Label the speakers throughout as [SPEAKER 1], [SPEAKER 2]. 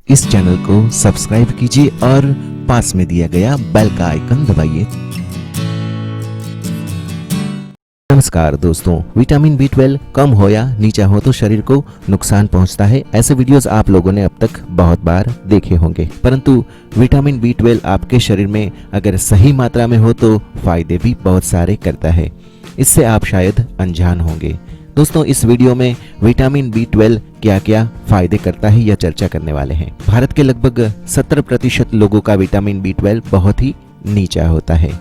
[SPEAKER 1] इस चैनल को सब्सक्राइब कीजिए और पास में दिया गया बेल का आइकन दबाइए। नमस्कार दोस्तों, विटामिन B12 कम हो या नीचा हो तो शरीर को नुकसान पहुंचता है। ऐसे वीडियोस आप लोगों ने अब तक बहुत बार देखे होंगे, परंतु विटामिन B12 आपके शरीर में अगर सही मात्रा में हो तो फायदे भी बहुत सारे करता है। इससे आप शायद अनजान होंगे। दोस्तों, इस वीडियो में विटामिन B12 क्या क्या फायदे करता है यह चर्चा करने वाले हैं। भारत के लगभग 70% लोगों का विटामिन B12 बहुत ही नीचा होता है।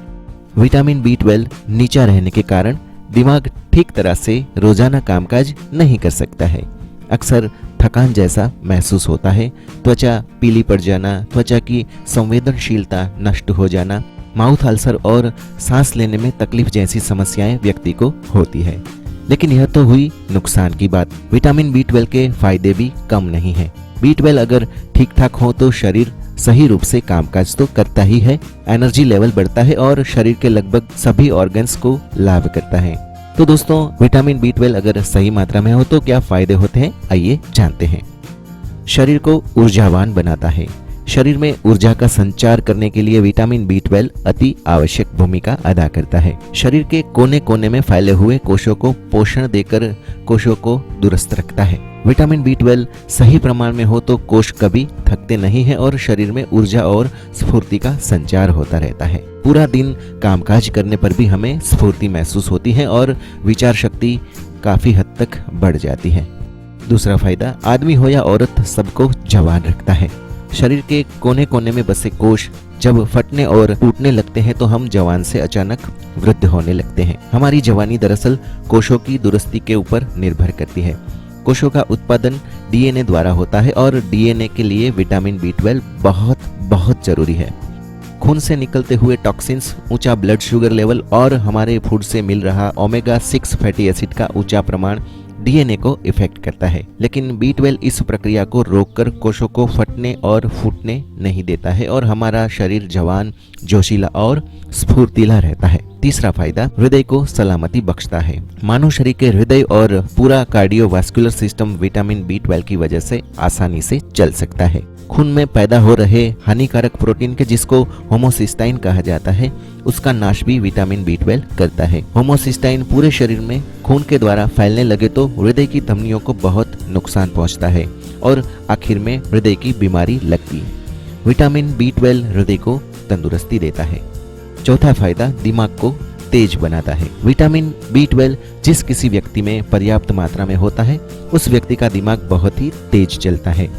[SPEAKER 1] विटामिन B12 नीचा रहने के कारण दिमाग ठीक तरह से रोजाना कामकाज नहीं कर सकता है। अक्सर थकान जैसा महसूस होता है, त्वचा पीली पड़ जाना, त्वचा की संवेदनशीलता नष्ट हो जाना, माउथ अल्सर और सांस लेने में तकलीफ जैसी समस्याएं व्यक्ति को होती है। लेकिन यह तो हुई नुकसान की बात। विटामिन B12 के फायदे भी कम नहीं है। B12 अगर ठीक ठाक हो तो शरीर सही रूप से कामकाज तो करता ही है, एनर्जी लेवल बढ़ता है और शरीर के लगभग सभी ऑर्गन्स को लाभ करता है। तो दोस्तों, विटामिन B12 अगर सही मात्रा में हो तो क्या फायदे होते हैं, आइए जानते हैं। शरीर को ऊर्जावान बनाता है। शरीर में ऊर्जा का संचार करने के लिए विटामिन B12 अति आवश्यक भूमिका अदा करता है। शरीर के कोने कोने में फैले हुए कोशों को पोषण देकर कोशों को दुरुस्त रखता है। विटामिन B12 सही प्रमाण में हो तो कोश कभी थकते नहीं हैं और शरीर में ऊर्जा और स्फूर्ति का संचार होता रहता है। पूरा दिन कामकाज करने पर भी हमें स्फूर्ति महसूस होती है और विचार शक्ति काफी हद तक बढ़ जाती है। दूसरा फायदा, आदमी हो या औरत सबको जवान रखता है। शरीर के कोने कोने में बसे कोश जब फटने और टूटने लगते हैं तो हम जवान से अचानक वृद्ध होने लगते हैं। हमारी जवानी दरअसल कोशों की दुरुस्ती के ऊपर निर्भर करती है। कोशों का उत्पादन DNA द्वारा होता है और DNA के लिए विटामिन B12 बहुत जरूरी है। खून से निकलते हुए टॉक्सिन्स, ऊंचा ब्लड शुगर लेवल और हमारे फूड से मिल रहा ओमेगा 6 फैटी एसिड का ऊंचा प्रमाण DNA को इफेक्ट करता है। लेकिन B12 इस प्रक्रिया को रोककर कोशों को फटने और फूटने नहीं देता है और हमारा शरीर जवान, जोशीला और स्फूर्तिला रहता है। तीसरा फायदा, हृदय को सलामती बख्शता है। मानव शरीर के हृदय और पूरा कार्डियोवास्कुलर सिस्टम विटामिन B12 की वजह से आसानी से चल सकता है। खून में पैदा हो रहे हानिकारक प्रोटीन के जिसको होमोसिस्टाइन कहा जाता है, उसका नाश भी विटामिन B12 करता है। होमोसिस्टाइन पूरे शरीर में खून के द्वारा फैलने लगे तो हृदय की धमनियों को बहुत नुकसान पहुंचता है और आखिर में हृदय की बीमारी लगती है। विटामिन B12 हृदय को तंदुरुस्ती देता है। चौथा फायदा, दिमाग को तेज बनाता है। विटामिन B12 जिस किसी व्यक्ति में पर्याप्त मात्रा में होता है उस व्यक्ति का दिमाग बहुत ही तेज चलता है।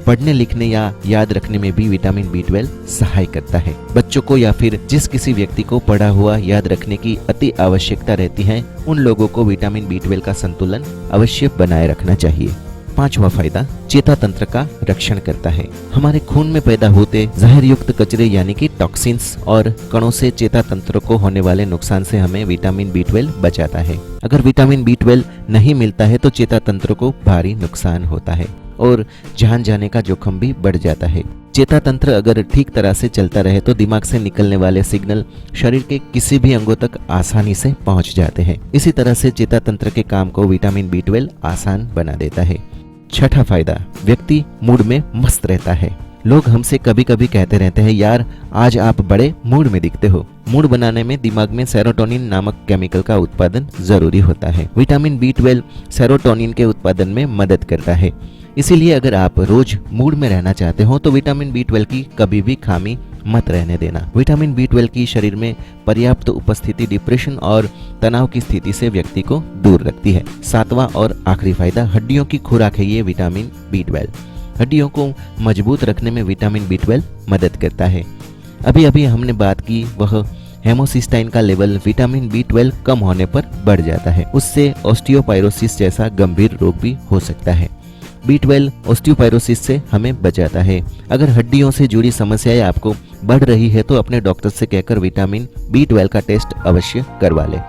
[SPEAKER 1] पढ़ने लिखने या याद रखने में भी विटामिन B12 सहाय करता है। बच्चों को या फिर जिस किसी व्यक्ति को पढ़ा हुआ याद रखने की अति आवश्यकता रहती है, उन लोगों को विटामिन B12 का संतुलन अवश्य बनाए रखना चाहिए। पांचवा फायदा, चेता तंत्र का रक्षण करता है। हमारे खून में पैदा होते जहर युक्त कचरे यानी कि टॉक्सिन्स और कणों से चेता तंत्र को होने वाले नुकसान से हमें विटामिन B12 बचाता है। अगर विटामिन B12 नहीं मिलता है तो चेता तंत्र को भारी नुकसान होता है और जान जाने का जोखिम भी बढ़ जाता है। चेता तंत्र अगर ठीक तरह से चलता रहे तो दिमाग से निकलने वाले सिग्नल शरीर के किसी भी अंगों तक आसानी से पहुंच जाते हैं। इसी तरह से चेता तंत्र के काम को विटामिन B12 आसान बना देता है। छठा फायदा, व्यक्ति मूड में मस्त रहता है। लोग हमसे कभी कभी कहते रहते हैं, यार आज आप बड़े मूड में दिखते हो। मूड बनाने में दिमाग में सेरोटोनिन नामक केमिकल का उत्पादन जरूरी होता है। विटामिन B12 सेरोटोनिन के उत्पादन में मदद करता है। इसीलिए अगर आप रोज मूड में रहना चाहते हो तो विटामिन B12 की कभी भी खामी मत रहने देना। विटामिन B12 की शरीर में पर्याप्त उपस्थिति डिप्रेशन और तनाव की स्थिति से व्यक्ति को दूर रखती है। सातवां और आखिरी फायदा, हड्डियों की खुराक है ये विटामिन B12। हड्डियों को मजबूत रखने में विटामिन B12 मदद करता है। अभी हमने बात की वह हेमोसिस्टाइन का लेवल विटामिन B12 कम होने पर बढ़ जाता है। उससे ऑस्टियोपाइरोसिस जैसा गंभीर रोग भी हो सकता है। B12 ऑस्टियोपाइरोसिस से हमें बचाता है। अगर हड्डियों से जुड़ी समस्याएं आपको बढ़ रही है तो अपने डॉक्टर से कहकर विटामिन B12 का टेस्ट अवश्य करवा लें।